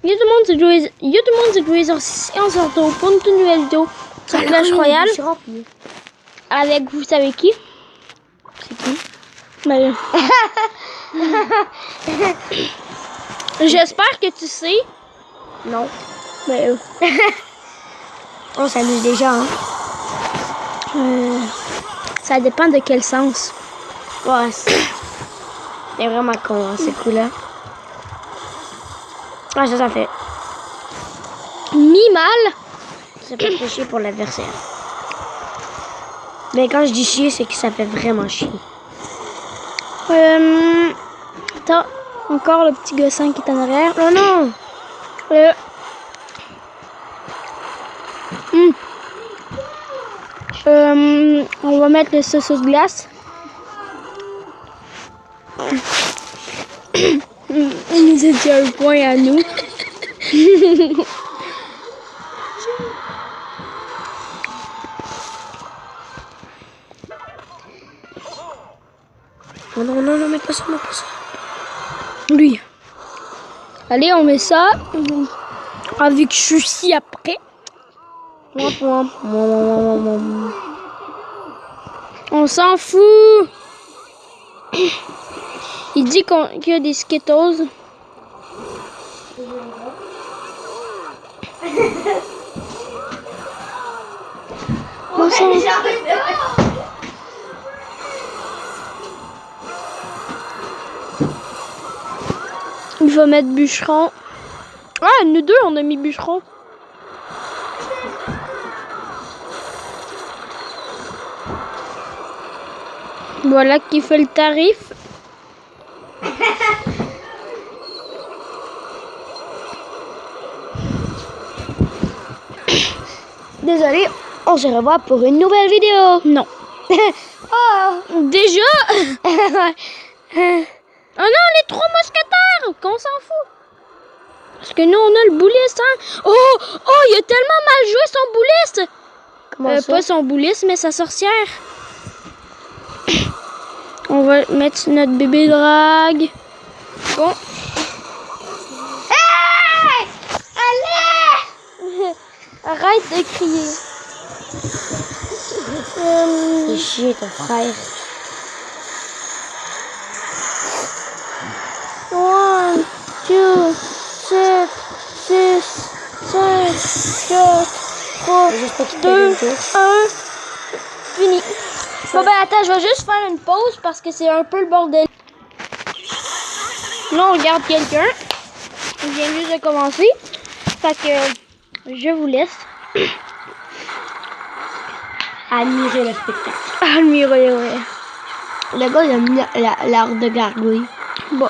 Yo tout le monde, c'est joué sur Science Auto pour une toute nouvelle vidéo sur Clash Royale. Avec vous savez qui? C'est qui? Ben, j'espère que tu sais. Non. Ben, On s'amuse déjà, hein? Ça dépend de quel sens. Ouais, c'est vraiment con, hein, ces coups-là. Ah, ça fait. Mi-mal. Ça peut faire chier pour l'adversaire. Mais quand je dis chier, c'est que ça fait vraiment chier. Attends, encore le petit gossin qui est en arrière. Oh non! On va mettre le sauce de glace. Il nous a dit un point à nous. Oh non, non, non, mets pas ça, mets pas ça. Lui. Allez, on met ça. Avec sushi après. On s'en fout. Il dit qu'il y a des Skittles. On s'en fout. Il va mettre bûcheron. Ah, nous deux, on a mis bûcheron. Voilà qui fait le tarif. Désolé, on se revoit pour une nouvelle vidéo. Non. Oh! Déjà? Oh non, les 3 mousquetaires! Qu'on s'en fout. Parce que nous, on a le bouliste, hein? Oh! Oh, il a tellement mal joué son bouliste! Comment ça? Pas son bouliste, mais sa sorcière. On va mettre notre bébé drague. Bon. Hey! Allez! Arrête de crier. Fais chier ton frère. 1, 2, 7, 6, 5, 4, 3, Juste pas qu'il 2, te donne 1. Fini. Bon ben attends, je vais juste faire une pause parce que c'est un peu le bordel. Là, on regarde quelqu'un. Il vient juste de commencer. Fait que je vous laisse. Admirer le spectacle. Admirer, ouais. Le gars, il a mis l'art de gargouille. Bon,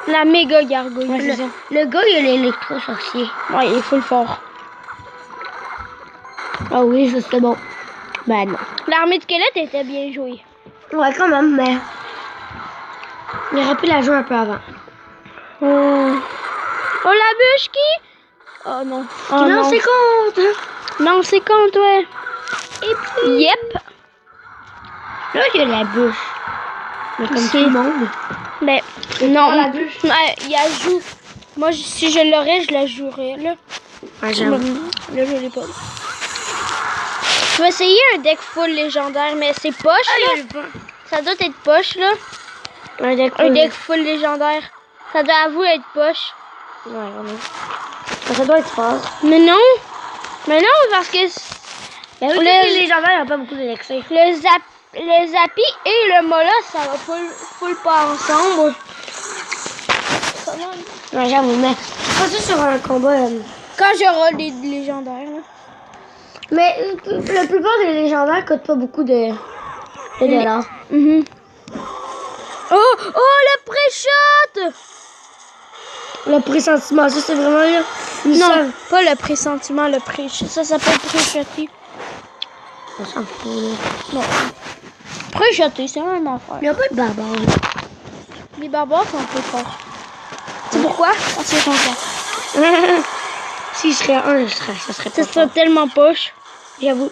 la méga gargouille. Ouais, c'est ça. Le gars, il a l'électro-sorcier. Ouais, il faut le fort. Ah oui, ça c'est bon. Ben non. L'armée de squelette était bien jouée. Ouais, quand même, mais... Il aurait pu la jouer un peu avant. Oh, oh la bûche qui? Oh non. Oh, non, non. c'est compte. Non, c'est quand, ouais. Et puis... Yep. Là, il y a la bûche. Mais comme C'est- tout le monde. Mais C'est non. pas la bûche. Ouais, il la joue. Moi, si je l'aurais, je la jouerais, là. Ouais, j'avoue. Là, je l'ai pas. Je vais essayer un deck full légendaire, mais c'est poche, là. Ça doit être poche, là. Un deck. Un deck full légendaire. Ça doit avouer être poche. Ouais, vraiment. Ça doit être fort. Mais non. Mais non, parce que Ben oui, les légendaires, n'ont pas beaucoup d'élixir. le Zappy et le Mola, ça va full pas ensemble. Ouais, j'avoue, mais pas ça sur un combat. Quand j'aurai des légendaires, là. Mais la plupart des légendaires coûtent pas beaucoup de dollars. Mhm. Oh, le pré-shot! Le pressentiment, ça c'est vraiment là. Non, pas le pressentiment, le pré-shot. Ça s'appelle pré-shoté. On s'en fout, là. Non. Pré-shoté, c'est la même affaire. Il n'y a pas de barbare. Les barbares sont un peu forts. C'est pourquoi? Parce qu'ils sont forts. S'il serait un, ça serait pas Ça serait fort. tellement poche. J'avoue.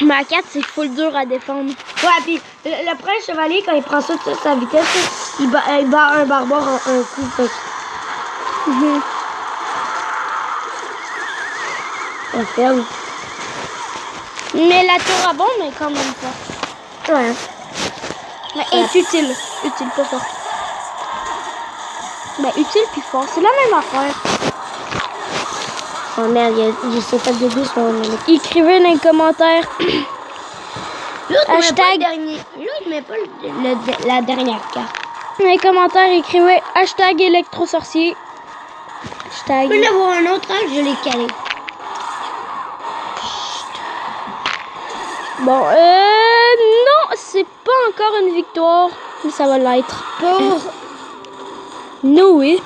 Mais à 4, c'est full dur à défendre. Ouais, puis le prince chevalier, quand il prend ça de sa vitesse, il bat un barbare en un coup. Fait. la ferme. Mais la tour à bombe est quand même forte. Ouais. Mais est utile. Utile, pas fort. Ben, utile puis fort, c'est la même affaire. Oh merde, il s'est fait dégueu sur le mec. Écrivez dans les commentaires. Hashtag. L'autre, mais pas la dernière carte. Dans les commentaires, écrivez hashtag électrosorcier. Hashtag. Je peux en avoir un autre, je l'ai calé. Bon, non, c'est pas encore une victoire, mais ça va l'être. Pour Noé.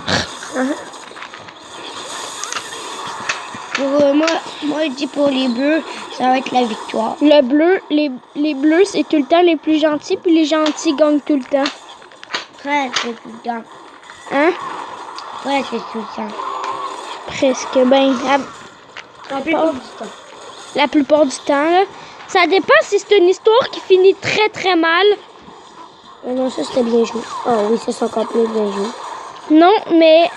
Pour moi, je dis pour les bleus, ça va être la victoire. Le bleu, les bleus, c'est tout le temps les plus gentils, puis les gentils gagnent tout le temps. Ouais, c'est tout le temps. Hein? Ouais, c'est tout le temps. Presque, ben, la plupart du temps, là. Ça dépend si c'est une histoire qui finit très très mal. Non, ça c'était bien joué. Oh oui, ça c'est encore plus bien joué. Non, mais...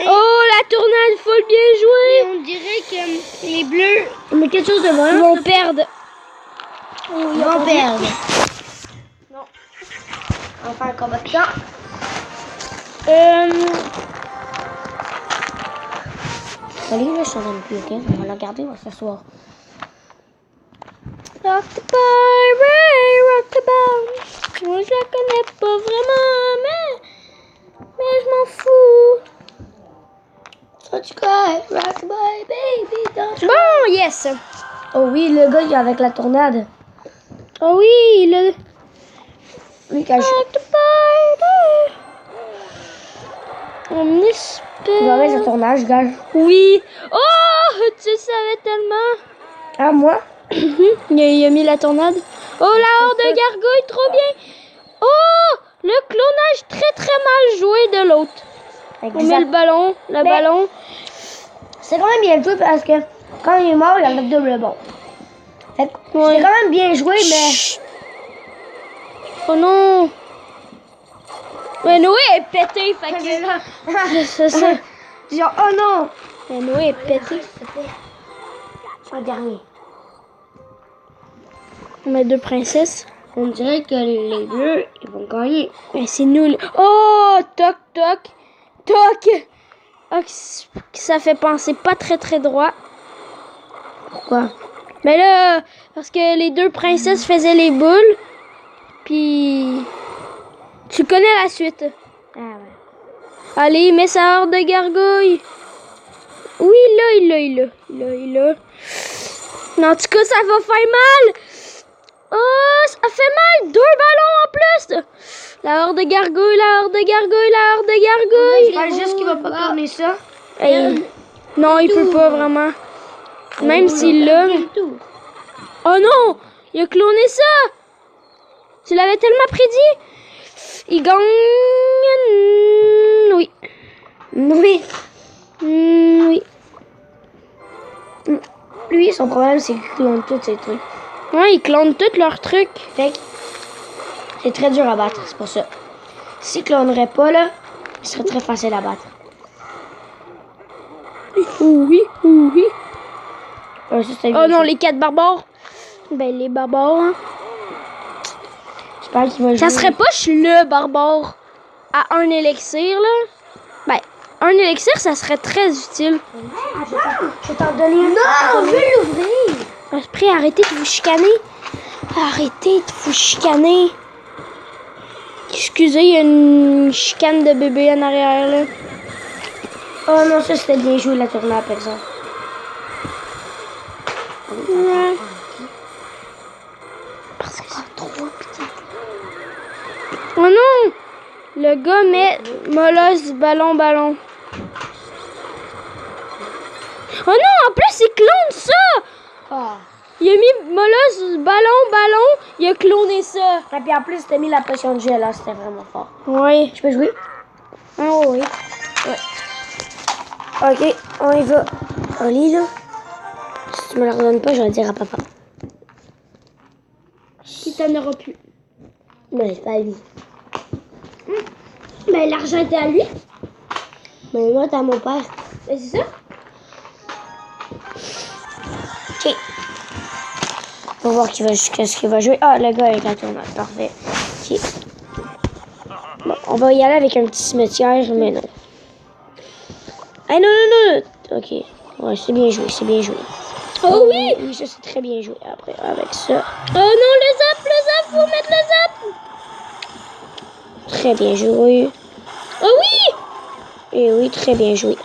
Oh, la tournade, faut le bien jouer. On dirait que les bleus, mais quelque chose de bon. Ils vont perdre. Ils vont perdre. Non. On va faire un combattant. Allez, là, je suis en train de plus, ok? On va la garder, on va s'asseoir. Rock the boy, Ray, rock the boy. Moi, je la connais pas vraiment, mais je m'en fous. Don't you cry, rock the boy, baby, don't you... Bon, yes. Oh oui, le gars, il est avec la tornade. Oh oui, le... Lui, quand Rock the boy, on espère... il va avec sa tornade, je gage. Oui. Oh, tu le savais tellement. Ah, moi? il a mis la tornade. Oh, la horde de gargouilles, trop bien. Oh, le clonage très très mal joué de l'autre. On met le ballon, ballon. C'est quand même bien joué parce que quand il est mort, il a le double bon. Fait que c'est quand même bien joué, mais... Chut. Oh non. Mais Noé est pété, fait que... C'est ça. Genre, oh non! Mais Noé est pété. Un dernier. On met deux princesses. On dirait que les bleus, ils vont gagner. Mais c'est nul. Oh, toc, toc, toc. Oh, ça fait penser pas très très droit. Pourquoi? Mais là, parce que les deux princesses faisaient les boules. Puis... Tu connais la suite. Ah ouais. Allez, mets sa horde de gargouilles. Oui, il l'a. Non, en tout cas, ça va faire mal. Oh, ça fait mal. 2 ballons en plus. La horde de gargouilles, la horde de gargouilles, la horde de gargouilles. Je pense juste qu'il va pas tourner ça. Hey. Non, il peut pas vraiment. Même s'il l'a. Oh non, il a cloné ça. Tu l'avais tellement prédit. Il gagne. Oui. Oui. Oui. Lui, son problème, c'est qu'il clone tous ses trucs. Ouais, ils clonent tous leurs trucs. Fait que c'est très dur à battre, c'est pour ça. S'il clonerait pas, là, il serait très facile à battre. Oui. Ça, Oh non, les 4 barbares. Ben, les barbares. Hein. J'espère qu'il va jouer. Ça serait pas le barbare à un élixir, là? Ben, un élixir, ça serait très utile. Je vais t'en donner un. Non, on veut l'ouvrir. Après, arrêtez de vous chicaner. Arrêtez de vous chicaner. Excusez, il y a une chicane de bébé en arrière, là. Oh non, ça c'était bien joué la tournée, par exemple. Ouais. Parce que c'est trop putain. Oh non! Le gars met molosse ballon. Oh non, en plus il clone ça! Ah. Il a mis molosse ballon, il a cloné ça. Et puis en plus, t'as mis la potion de gel là, c'était vraiment fort. Oui. Je peux jouer? Ah oui. Ok, on y va. Oli, là. Si tu me la redonnes pas, je vais le dire à papa. Il t'en aura plus. Mais c'est pas à lui. Mais l'argent était à lui. Mais moi, t'as mon père. Mais c'est ça? Ok. On va voir qu'est-ce qu'il va jouer. Ah, le gars avec la tournade. Parfait. Ok. Bon, on va y aller avec un petit cimetière, mais non. Ah non, non, non. Ok. Ouais, c'est bien joué, c'est bien joué. Oh oui! Oui, ça c'est très bien joué. Après, avec ça. Oh non, le zap, faut mettre le zap! Très bien joué. Oh oui! Et oui, très bien joué.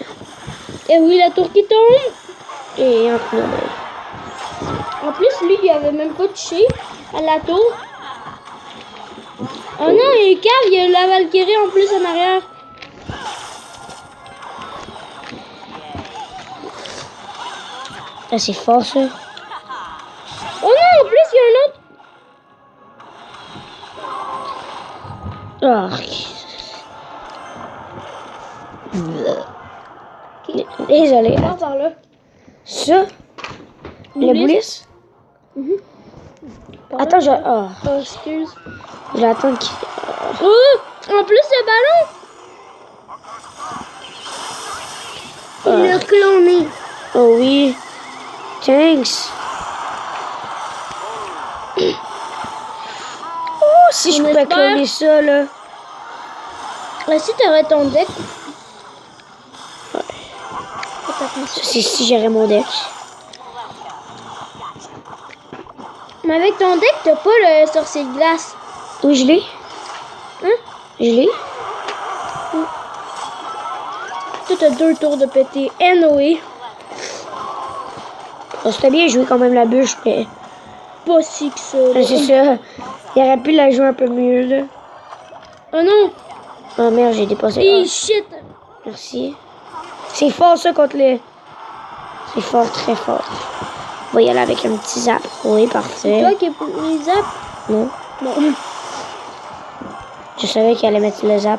Et oui, la tour qui tombe. Et un coup normal. En plus, lui, il avait même pas touché à la tour. Oh non, il est cave, il y a la Valkyrie en plus en arrière. Ah, c'est fort ça. Oh non, en plus, il y a un autre. Oh. Désolé. Par là. Ça, le boulis. Attends, je. Oh, Oh, excuse. je vais attendre qu'il. Oh, en plus, le ballon. Il l'a cloné. Oh oui. Thanks. Oh, si je On pouvais espère. cloner ça, là. Si t'aurais ton deck. C'est si j'aurais mon deck. Mais avec ton deck, t'as pas le sorcier de glace. Oui, je l'ai. Hein? Je l'ai. Toi, t'as 2 tours de pété. Anyway. Oh, c'était bien joué quand même la bûche, mais. Pas si que ça. Ah, c'est ça. Il aurait pu la jouer un peu mieux, là. Oh non. Oh merde, j'ai dépassé. Hey, Ah, shit. merci. C'est fort ça contre les. C'est fort, très fort. On va y aller avec un petit zap. Oui, parfait. Toi qui as pris les zap. Non. Non. Je savais qu'il allait mettre le zap.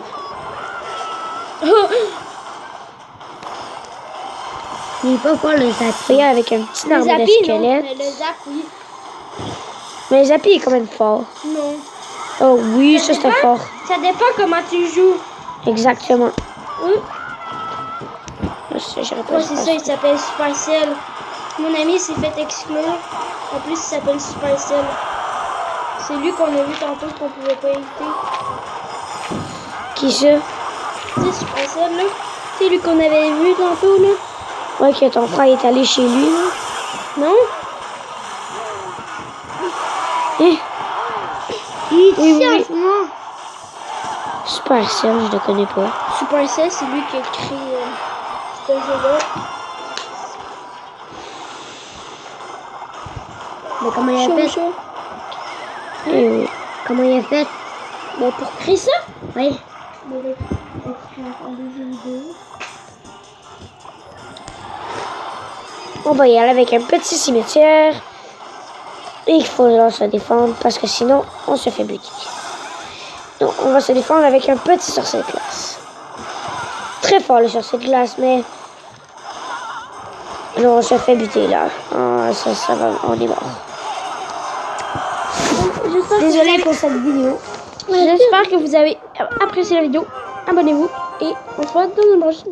Il est pas fort le zap. On va y aller avec un petit Le arbre de zappy, non. squelette. Mais le zap, oui. Mais le zappy est quand même fort. Non. Oh oui, ça c'était dépend. fort. Ça dépend comment tu joues. Exactement. Oui. J'aurais pas Ouais, c'est ça, il s'appelle Supercell. Mon ami s'est fait exclure. En plus, il s'appelle Supercell. C'est lui qu'on a vu tantôt qu'on pouvait pas éviter. Qui ça? Tu sais, Supercell, là. C'est lui qu'on avait vu tantôt, là. Ouais, que ton frère est allé chez lui, là. Non? Hein? Il est Oui, ici oui. en ce moment. Supercell, je le connais pas. Supercell, c'est lui qui a créé ce jeu-là. Mais comment il a fait? Oui. Comment il a fait? Ben, pour créer ça? Oui. On va y aller avec un petit cimetière. Et il faut se défendre parce que sinon, on se fait buter. Donc, on va se défendre avec un petit sorcier de glace. Très fort le sorcier de glace, mais... Non, on se fait buter là. Ah, ça va, on est mort. Désolée pour cette vidéo. J'espère que vous avez apprécié la vidéo. Abonnez-vous et on se voit dans une prochaine.